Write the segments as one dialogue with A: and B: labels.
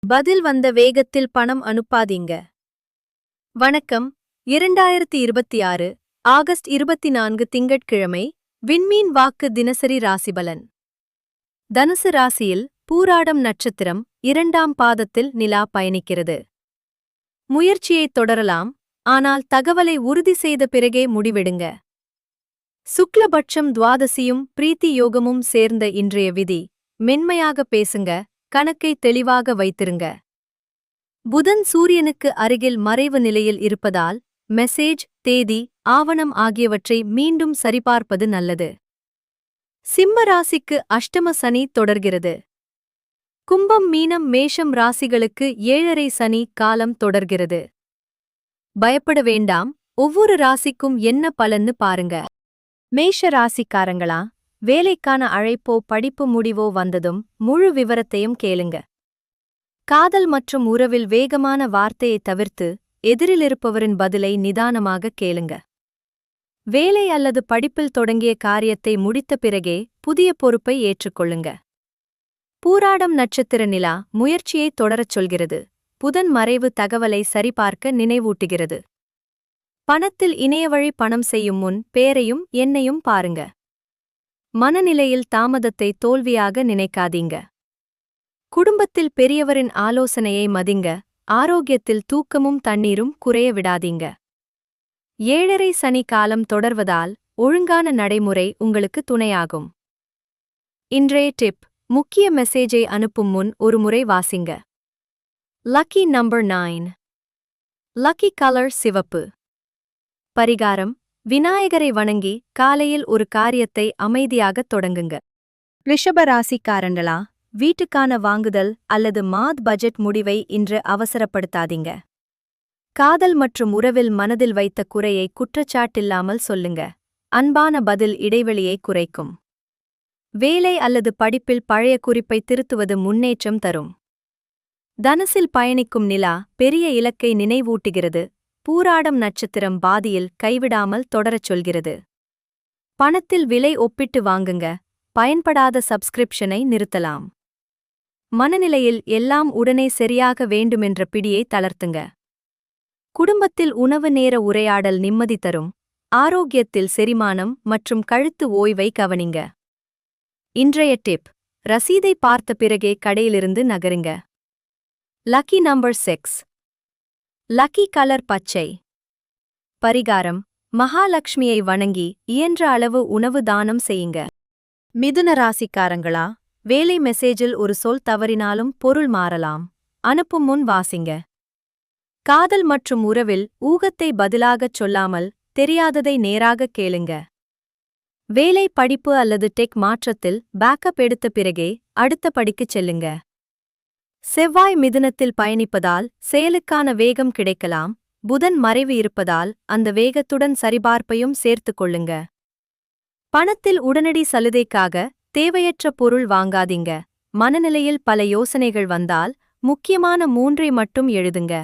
A: பதில் வந்த வேகத்தில் பணம் அனுப்பாதீங்க. வணக்கம். 2026 ஆகஸ்ட் 24 திங்கட்கிழமை. விண்மீன் வாக்கு தினசரி ராசிபலன். தனுசு ராசியில் பூராடம் நட்சத்திரம் 2ஆம் பாதத்தில் நிலா பயணிக்கிறது. முயற்சியைத் தொடரலாம், ஆனால் தகவலை உறுதி செய்த பிறகே முடிவெடுங்க. சுக்லபட்சம் துவாதசியும் பிரீத்தி யோகமும் சேர்ந்த இன்றைய விதி: மென்மையாக பேசுங்க, கணக்கை தெளிவாக வைத்திருங்க. புதன் சூரியனுக்கு அருகில் மறைவு நிலையில் இருப்பதால் மெசேஜ், தேதி, ஆவணம் ஆகியவற்றை மீண்டும் சரிபார்ப்பது நல்லது. சிம்ம ராசிக்கு அஷ்டம சனி தொடர்கிறது. கும்பம், மீனம், மேஷம் ராசிகளுக்கு 7.5 சனி காலம் தொடர்கிறது. பயப்பட வேண்டாம், ஒவ்வொரு ராசிக்கும் என்ன பலன்னு பாருங்க. மேஷ ராசிக்காரங்களா, வேலைக்கான அழைப்போ படிப்பு முடிவோ வந்ததும் முழு விவரத்தையும் கேளுங்க. காதல் மற்றும் உறவில் வேகமான வார்த்தையை தவிர்த்து எதிரிலிருப்பவரின் பதிலை நிதானமாக கேளுங்க. வேலை அல்லது படிப்பில் தொடங்கிய காரியத்தை முடித்த பிறகே புதிய பொறுப்பை ஏற்றுக்கொள்ளுங்க. பூராடம் நட்சத்திர நிலா முயற்சியை தொடரச் சொல்கிறது. புதன் மறைவு தகவலை சரிபார்க்க நினைவூட்டுகிறது. பணத்தில் இணையவழி பணம் செய்யும் முன் பேரையும் எண்ணையும் பாருங்க. மனநிலையில் தாமதத்தை தோல்வியாக நினைக்காதீங்க. குடும்பத்தில் பெரியவரின் ஆலோசனையை மதிங்க. ஆரோக்கியத்தில் தூக்கமும் தண்ணீரும் குறைய விடாதீங்க. 7.5 சனி காலம் தொடர்வதால் ஒழுங்கான நடைமுறை உங்களுக்கு துணையாகும். இன்றைய டிப்: முக்கிய மெசேஜை அனுப்பும் முன் ஒரு முறை வாசிங்க. Lucky number 9. லக்கி கலர் சிவப்பு. பரிகாரம்: விநாயகரை வணங்கி காலையில் ஒரு காரியத்தை அமைதியாகத் தொடங்குங்க. ரிஷப ராசிக்காரங்களா, வீட்டுக்கான வாங்குதல் அல்லது மாத் பட்ஜெட் முடிவை இன்று அவசரப்படுத்தாதீங்க. காதல் மற்றும் உறவில் மனதில் வைத்த குறையை குற்றச்சாட்டில்லாமல் சொல்லுங்க. அன்பான பதில் இடைவெளியை குறைக்கும். வேலை அல்லது படிப்பில் பழைய குறிப்பை திருத்துவது முன்னேற்றம் தரும். தனுசில் பயணிக்கும் நிலா பெரிய இலக்கை நினைவூட்டுகிறது. பூராடம் நட்சத்திரம் பாதியில் கைவிடாமல் தொடரச் சொல்கிறது. பணத்தில் விலை ஒப்பிட்டு வாங்குங்க. பயன்படாத சப்ஸ்கிரிப்ஷனை நிறுத்தலாம். மனநிலையில் எல்லாம் உடனே சரியாக வேண்டுமென்ற பிடியை தளர்த்துங்க. குடும்பத்தில் உணவு நேர உரையாடல் நிம்மதி தரும். ஆரோக்கியத்தில் செரிமானம் மற்றும் கழுத்து ஓய்வை கவனிங்க. இன்றைய டிப்: ரசீதை பார்த்த பிறகே கடையிலிருந்து நகருங்க. Lucky number 6. லக்கி கலர் பச்சை. பரிகாரம்: மகாலட்சுமியை வணங்கி இயன்ற அளவு உணவு தானம் செய்யுங்க. மிதுன ராசிக்காரங்களா, வேலை மெசேஜில் ஒரு சொல் தவறினாலும் பொருள் மாறலாம். அனுப்பும் முன் வாசிங்க. காதல் மற்றும் உறவில் ஊகத்தை பதிலாகச் சொல்லாமல் தெரியாததை நேராகக் கேளுங்க. வேலை, படிப்பு அல்லது டெக் மாற்றத்தில் பேக்கப் எடுத்த பிறகே அடுத்த படிக்குச் செல்லுங்க. செவ்வாய் மிதுனத்தில் பயணிப்பதால் செயலுக்கான வேகம் கிடைக்கலாம். புதன் மறைவு இருப்பதால் அந்த வேகத்துடன் சரிபார்ப்பையும் சேர்த்துக் கொள்ளுங்க. பணத்தில் உடனடி சலுகைக்காக தேவையற்ற பொருள் வாங்காதீங்க. மனநிலையில் பல யோசனைகள் வந்தால் முக்கியமான 3ஐ மட்டும் எழுதுங்க.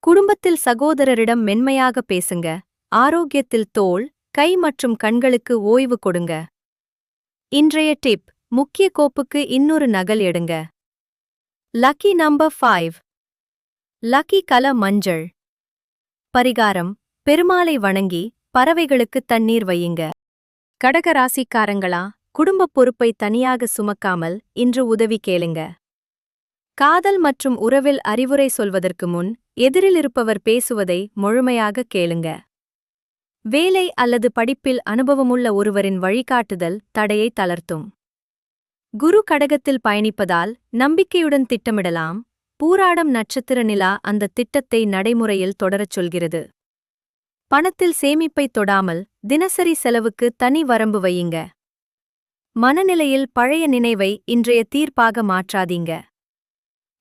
A: குடும்பத்தில் சகோதரரிடம் மென்மையாக பேசுங்க. ஆரோக்கியத்தில் தோள், கை மற்றும் கண்களுக்கு ஓய்வு கொடுங்க. இன்றைய டிப்: முக்கிய கோப்புக்கு இன்னொரு நகல் எடுங்க. Lucky number 5. லக்கி கலர் மஞ்சள். பரிகாரம்: பெருமாளை வணங்கி பறவைகளுக்கு தண்ணீர் வையுங்க. கடக ராசிக்காரங்களா, குடும்பப் பொறுப்பை தனியாக சுமக்காமல் இன்று உதவி கேளுங்க. காதல் மற்றும் உறவில் அறிவுரை சொல்வதற்கு முன் எதிரிலிருப்பவர் பேசுவதை முழுமையாக கேளுங்க. வேலை அல்லது படிப்பில் அனுபவமுள்ள ஒருவரின் வழிகாட்டுதல் தடையை தளர்த்தும். குரு கடகத்தில் பயணிப்பதால் நம்பிக்கையுடன் திட்டமிடலாம். பூராடம் நட்சத்திர நிலா அந்த திட்டத்தை நடைமுறையில் தொடரச் சொல்கிறது. பணத்தில் சேமிப்பைத் தொடாமல் தினசரி செலவுக்கு தனி வரம்பு வையுங்க. மனநிலையில் பழைய நினைவை இன்றைய தீர்ப்பாக மாற்றாதீங்க.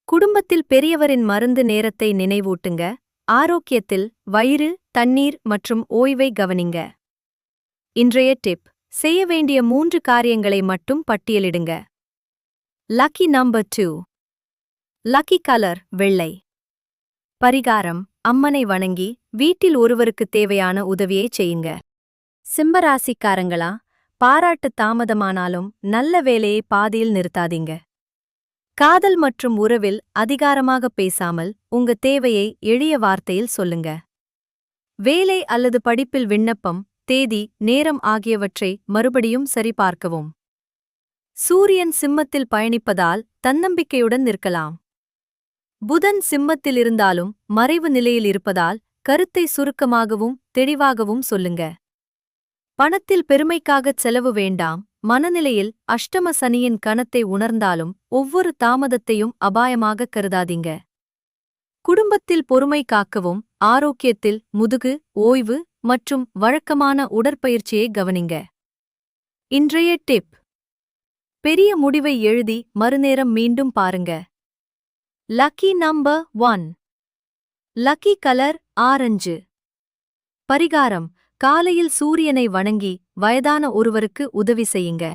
A: குடும்பத்தில் பெரியவரின் மருந்து நேரத்தை நினைவூட்டுங்க. ஆரோக்கியத்தில் வயிறு, தண்ணீர் மற்றும் ஓய்வை கவனிங்க. இன்றைய டிப்: செய்ய வேண்டிய 3 காரியங்களை மட்டும் பட்டியலிடுங்க. Lucky number 2. லக்கி கலர் வெள்ளை. பரிகாரம்: அம்மனை வணங்கி வீட்டில் ஒருவருக்கு தேவையான உதவியை செய்யுங்க. சிம்மராசிக்காரங்களா, பாராட்டு தாமதமானாலும் நல்ல வேலையை பாதியில் நிறுத்தாதீங்க. காதல் மற்றும் உறவில் அதிகாரமாக பேசாமல் உங்க தேவையை எளிய வார்த்தையில் சொல்லுங்க. வேலை அல்லது படிப்பில் விண்ணப்பம், தேதி, நேரம் ஆகியவற்றை மறுபடியும் சரிபார்க்கவும். சூரியன் சிம்மத்தில் பயணிப்பதால் தன்னம்பிக்கையுடன் நிற்கலாம். புதன் சிம்மத்தில் இருந்தாலும் மறைவு நிலையில் இருப்பதால் கருத்தை சுருக்கமாகவும் தெளிவாகவும் சொல்லுங்க. பணத்தில் பெருமைக்காகச் செலவு வேண்டாம். மனநிலையில் அஷ்டம சனியின் கணத்தை உணர்ந்தாலும் ஒவ்வொரு தாமதத்தையும் அபாயமாகக் கருதாதீங்க. குடும்பத்தில் பொறுமை காக்கவும் ஆரோக்கியத்தில் முதுகு, ஓய்வு மற்றும் வழக்கமான உடற்பயிற்சியை கவனிங்க. இன்றைய டிப்: பெரிய முடிவை எழுதி மறுநேரம் மீண்டும் பாருங்க. Lucky number 1. Lucky colour orange. பரிகாரம்: காலையில் சூரியனை வணங்கி வயதான ஒருவருக்கு உதவி செய்யுங்க.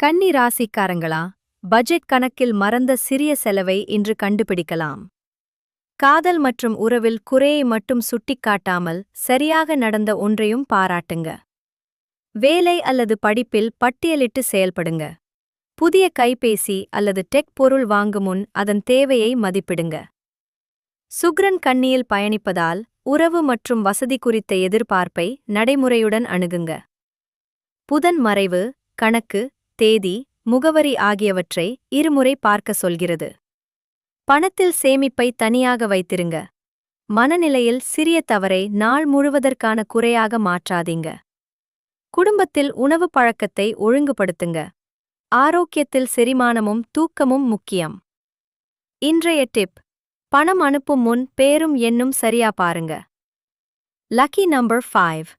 A: கன்னி ராசிக்காரங்களா, பட்ஜெட் கணக்கில் மறந்த சிறிய செலவை இன்று கண்டுபிடிக்கலாம். காதல் மற்றும் உறவில் குறையை மட்டும் சுட்டிக்காட்டாமல் சரியாக நடந்த ஒன்றையும் பாராட்டுங்க. வேலை அல்லது படிப்பில் பட்டியலிட்டு செயல்படுங்க. புதிய கைபேசி அல்லது டெக் பொருள் வாங்கும் முன் அதன் தேவையை மதிப்பிடுங்க. சுக்கிரன் கன்னியில் பயணிப்பதால் உறவு மற்றும் வசதி குறித்த எதிர்பார்ப்பை நடைமுறையுடன் அணுகுங்க. புதன் மறைவு, கணக்கு, தேதி, முகவரி ஆகியவற்றை இருமுறை பார்க்க சொல்கிறது. பணத்தில் சேமிப்பை தனியாக வைத்திருங்க. மனநிலையில் சிறிய தவறை நாள் முழுவதற்கான குறையாக மாற்றாதீங்க. குடும்பத்தில் உணவு பழக்கத்தை ஒழுங்குபடுத்துங்க. ஆரோக்கியத்தில் செரிமானமும் தூக்கமும் முக்கியம். இன்றைய டிப்: பணம் அனுப்பும் முன் பேரும் எண்ணும் சரியா பாருங்க. Lucky number 5.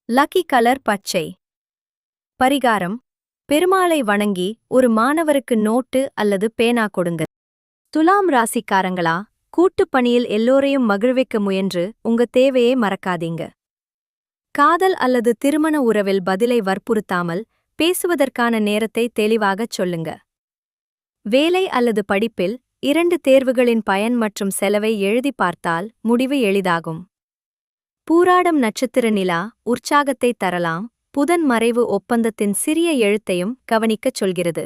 A: லக்கி கலர் பச்சை. பரிகாரம்: பெருமாளை வணங்கி ஒரு மாணவருக்கு நோட்டு அல்லது பேனா கொடுங்க. துலாம் ராசிக்காரங்களா, கூட்டுப் பணியில் எல்லோரையும் மகிழ்விக்க முயன்று உங்க தேவையை மறக்காதீங்க. காதல் அல்லது திருமண உறவில் பதிலை வற்புறுத்தாமல் பேசுவதற்கான நேரத்தை தெளிவாகச் சொல்லுங்க. வேலை அல்லது படிப்பில் 2 தேர்வுகளின் பயன் மற்றும் செலவை எழுதி பார்த்தால் முடிவு எளிதாகும். பூராடம் நட்சத்திர நிலா உற்சாகத்தை தரலாம். புதன் மறைவு ஒப்பந்தத்தின் சிறிய எழுத்தையும் கவனிக்கச் சொல்கிறது.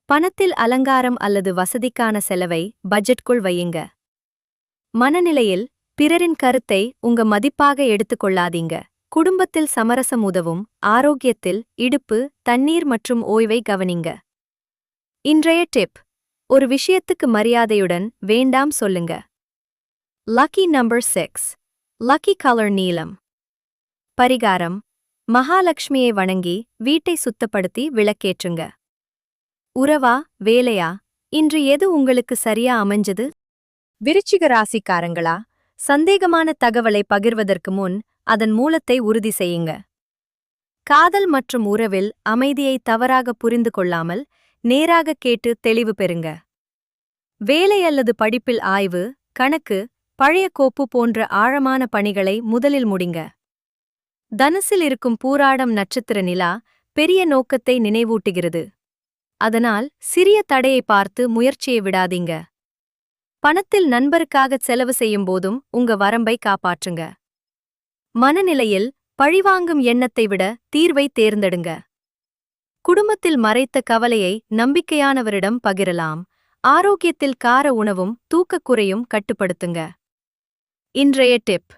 A: பணத்தில் அலங்காரம் அல்லது வசதிக்கான செலவை பட்ஜெட்குள் வையுங்க. மனநிலையில் பிறரின் கருத்தை உங்க மதிப்பாக எடுத்துக்கொள்ளாதீங்க. குடும்பத்தில் சமரசம் உதவும். ஆரோக்கியத்தில் இடுப்பு, தண்ணீர் மற்றும் ஓய்வை கவனிங்க. இன்றைய டிப்: ஒரு விஷயத்துக்கு மரியாதையுடன் வேண்டாம் சொல்லுங்க. Lucky number 6. லக்கி கலர் நீலம். பரிகாரம்: மகாலட்சுமியை வணங்கி வீட்டை சுத்தப்படுத்தி விளக்கேற்றுங்க. உறவா, வேலையா, இன்று எது உங்களுக்கு சரியா அமைஞ்சது? விருச்சிக ராசிக்காரங்களா, சந்தேகமான தகவலை பகிர்வதற்கு முன் அதன் மூலத்தை உறுதி செய்யுங்க. காதல் மற்றும் உறவில் அமைதியை தவறாக புரிந்து கொள்ளாமல் நேராக கேட்டு தெளிவு பெறுங்க. வேலை அல்லது படிப்பில் ஆய்வு, கணக்கு, பழைய கோப்பு போன்ற ஆழமான பணிகளை முதலில் முடிங்க. தனுசில் இருக்கும் பூராடம் நட்சத்திர நிலா பெரிய நோக்கத்தை நினைவூட்டுகிறது. அதனால் சிறிய தடையை பார்த்து முயற்சியை விடாதீங்க. பணத்தில் நண்பருக்காகச் செலவு செய்யும் போதும் உங்க வரம்பை காப்பாற்றுங்க. மனநிலையில் பழிவாங்கும் எண்ணத்தை விட தீர்வை தேர்ந்தெடுங்க. குடும்பத்தில் மறைத்த கவலையை நம்பிக்கையானவரிடம் பகிரலாம். ஆரோக்கியத்தில் கார உணவும் தூக்கக்குறையும் கட்டுப்படுத்துங்க. இன்றைய டிப்: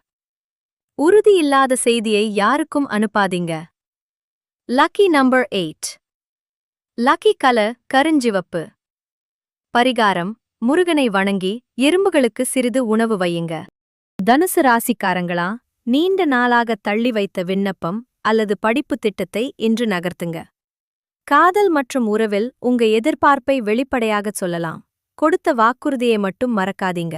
A: உறுதியில்லாத செய்தியை யாருக்கும் அனுப்பாதீங்க. Lucky number 8. லக்கி கலர் கருஞ்சிவப்பு. பரிகாரம்: முருகனை வணங்கி எறும்புகளுக்கு சிறிது உணவு வையுங்க. தனுசு ராசிக்காரங்களா, நீண்ட நாளாக தள்ளி வைத்த விண்ணப்பம் அல்லது படிப்பு திட்டத்தை இன்று நகர்த்துங்க. காதல் மற்றும் உறவில் உங்க எதிர்பார்ப்பை வெளிப்படையாகச் சொல்லலாம். கொடுத்த வாக்குறுதியை மட்டும் மறக்காதீங்க.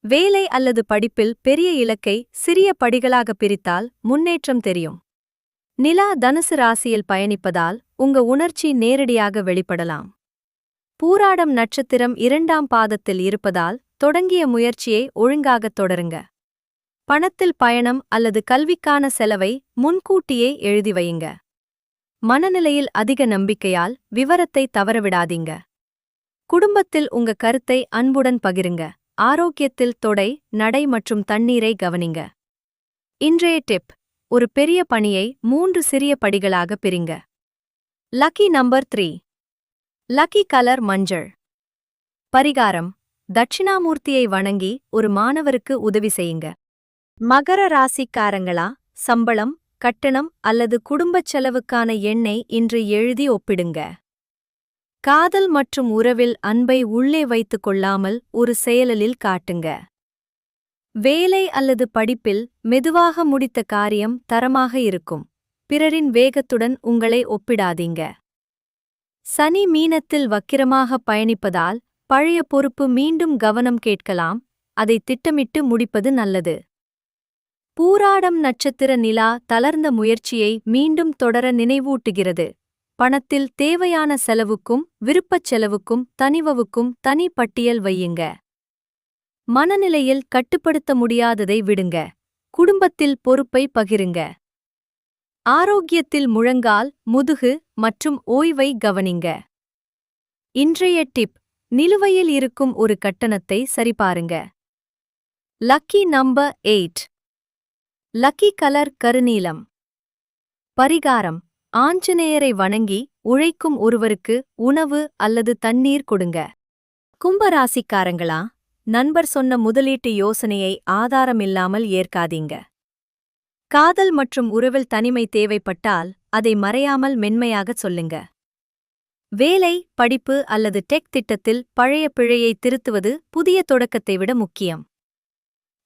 A: வேலை அல்லது படிப்பில் பெரிய இலக்கை சிறிய படிகளாக பிரித்தால் முன்னேற்றம் தெரியும். நிலா தனுசு ராசியில் பயணிப்பதால் உங்க உணர்ச்சி நேரடியாக வெளிப்படலாம். பூராடம் நட்சத்திரம் 2ஆம் பாதத்தில் இருப்பதால் தொடங்கிய முயற்சியை ஒழுங்காகத் தொடருங்க. பணத்தில் பயணம் அல்லது கல்விக்கான செலவை முன்கூட்டியே எழுதி வையுங்க. மனநிலையில் அதிக நம்பிக்கையால் விவரத்தை தவறவிடாதீங்க. குடும்பத்தில் உங்க கருத்தை அன்புடன் பகிருங்க. ஆரோக்கியத்தில் தொடை, நடை மற்றும் தண்ணீரை கவனிங்க. இன்றைய டிப்: ஒரு பெரிய பணியை 3 சிறிய படிகளாக பிரிங்க. Lucky number 3. லக்கி கலர் மஞ்சள். பரிகாரம்: தட்சிணாமூர்த்தியை வணங்கி ஒரு மாணவருக்கு உதவி செய்யுங்க. மகர ராசிக்காரங்களா, சம்பளம், கட்டணம் அல்லது குடும்பச் செலவுக்கான எண்ணை இன்று எழுதி ஒப்பிடுங்க. காதல் மற்றும் உறவில் அன்பை உள்ளே வைத்துக் கொள்ளாமல் ஒரு செயலில் காட்டுங்க. வேலை அல்லது படிப்பில் மெதுவாக முடித்த காரியம் தரமாக இருக்கும். பிறரின் வேகத்துடன் உங்களை ஒப்பிடாதீங்க. சனி மீனத்தில் வக்கிரமாக பயணிப்பதால் பழைய பொறுப்பு மீண்டும் கவனம் கேட்கலாம். அதை திட்டமிட்டு முடிப்பது நல்லது. பூராடம் நட்சத்திர நிலா தளர்ந்த முயற்சியை மீண்டும் தொடர நினைவூட்டுகிறது. பணத்தில் தேவையான செலவுக்கும் விருப்பச் செலவுக்கும் தனிவவுக்கும் தனி பட்டியல் வையுங்க. மனநிலையில் கட்டுப்படுத்த முடியாததை விடுங்க. குடும்பத்தில் பொறுப்பை பகிருங்க. ஆரோக்கியத்தில் முழங்கால், முதுகு மற்றும் ஓய்வை கவனிங்க. இன்றைய டிப்: நிலுவையில் இருக்கும் ஒரு கட்டணத்தை சரிபாருங்க. Lucky number 8. லக்கி கலர் கருநீலம். பரிகாரம்: ஆஞ்சநேயரை வணங்கி உழைக்கும் ஒருவருக்கு உணவு அல்லது தண்ணீர் கொடுங்க. கும்பராசிக்காரங்களா, நண்பர் சொன்ன முதலீட்டு யோசனையை ஆதாரமில்லாமல் ஏற்காதீங்க. காதல் மற்றும் உறவில் தனிமை தேவைப்பட்டால் அதை மறையாமல் மென்மையாகச் சொல்லுங்க. வேலை, படிப்பு அல்லது டெக் திட்டத்தில் பழைய பிழையை திருத்துவது புதிய தொடக்கத்தை விட முக்கியம்.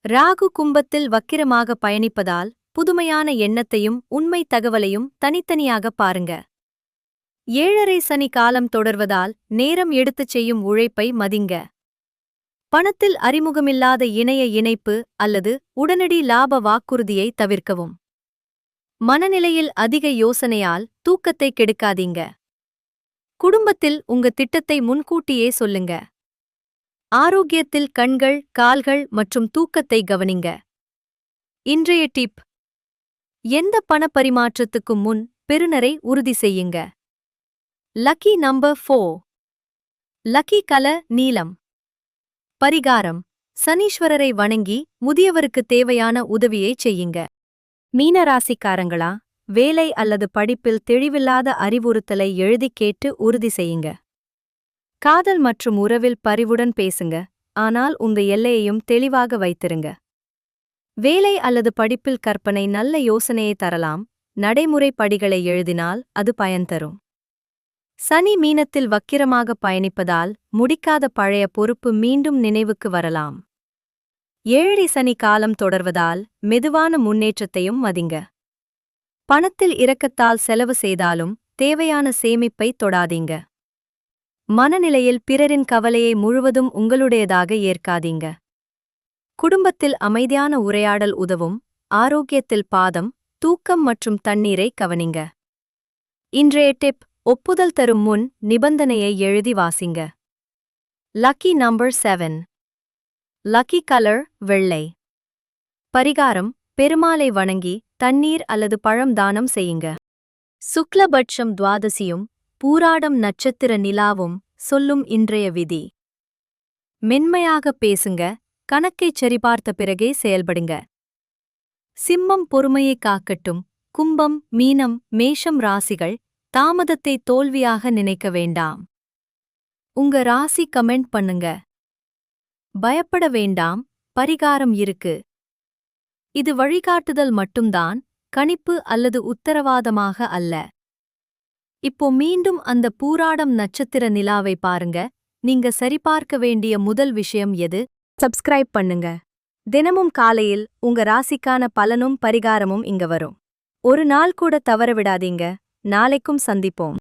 A: ராகு கும்பத்தில் வக்கிரமாக பயணிப்பதால் புதுமையான எண்ணத்தையும் உண்மை தகவலையும் தனித்தனியாக பாருங்க. 7.5 சனி காலம் தொடர்வதால் நேரம் எடுத்துச் செய்யும் உழைப்பை மதிங்க. பணத்தில் அறிமுகமில்லாத இணைய இணைப்பு அல்லது உடனடி லாப வாக்குறுதியை தவிர்க்கவும். மனநிலையில் அதிக யோசனையால் தூக்கத்தை கெடுக்காதீங்க. குடும்பத்தில் உங்க திட்டத்தை முன்கூட்டியே சொல்லுங்க. ஆரோக்கியத்தில் கண்கள், கால்கள் மற்றும் தூக்கத்தை கவனிங்க. இன்றைய டிப்: எந்த பணப்பரிமாற்றத்துக்கும் முன் பெறுநரை உறுதி செய்யுங்க. Lucky number 4. லக்கி கலர் நீலம். பரிகாரம்: சனீஸ்வரரை வணங்கி முதியவருக்கு தேவையான உதவியைச் செய்யுங்க. மீனராசிக்காரங்களா, வேலை அல்லது படிப்பில் தெளிவில்லாத அறிவுறுத்தலை எழுதிக் கேட்டு உறுதி செய்யுங்க. காதல் மற்றும் உறவில் பரிவுடன் பேசுங்க, ஆனால் உங்க எல்லையையும் தெளிவாக வைத்திருங்க. வேலை அல்லது படிப்பில் கற்பனை நல்ல யோசனையை தரலாம். நடைமுறை படிகளை எழுதினால் அது பயன் தரும். சனி மீனத்தில் வக்கிரமாக பயணிப்பதால் முடிக்காத பழைய பொறுப்பு மீண்டும் நினைவுக்கு வரலாம். 7.5 சனி காலம் தொடர்வதால் மெதுவான முன்னேற்றத்தையும் மதிங்க. பணத்தில் இரக்கத்தால் செலவு செய்தாலும் தேவையான சேமிப்பை தொடாதீங்க. மனநிலையில் பிறரின் கவலையை முழுவதும் உங்களுடையதாக ஏற்காதீங்க. குடும்பத்தில் அமைதியான உரையாடல் உதவும். ஆரோக்கியத்தில் பாதம், தூக்கம் மற்றும் தண்ணீரை கவனிங்க. இன்றைய டிப்: ஒப்புதல் தரும் முன் நிபந்தனையை எழுதி வாசிங்க. Lucky number 7. லக்கி கலர் வெள்ளை. பரிகாரம்: பெருமாளை வணங்கி தண்ணீர் அல்லது பழம் தானம் செய்யுங்க. சுக்லபட்சம் துவாதசியும் பூராடம் நட்சத்திர நிலாவும் சொல்லும் இன்றைய விதி: மென்மையாக பேசுங்க, கணக்கைச் சரிபார்த்த பிறகே செயல்படுங்க. சிம்மம் பொறுமையை காக்கட்டும். கும்பம், மீனம், மேஷம் ராசிகள் தாமதத்தை தோல்வியாக நினைக்க வேண்டாம். உங்க ராசி கமெண்ட் பண்ணுங்க. பயப்பட வேண்டாம், பரிகாரம் இருக்கு. இது வழிகாட்டுதல் மட்டும்தான், கணிப்பு அல்லது உத்தரவாதமாக அல்ல. இப்போ மீண்டும் அந்த பூராடம் நட்சத்திர நிலாவை பாருங்க. நீங்க சரிபார்க்க வேண்டிய முதல் விஷயம் எது? சப்ஸ்கிரைப் பண்ணுங்க. தினமும் காலையில் உங்க ராசிக்கான பலனும் பரிகாரமும் இங்க வரும். ஒரு நாள் கூட தவற விடாதீங்க. நாளைக்கும் சந்திப்போம்.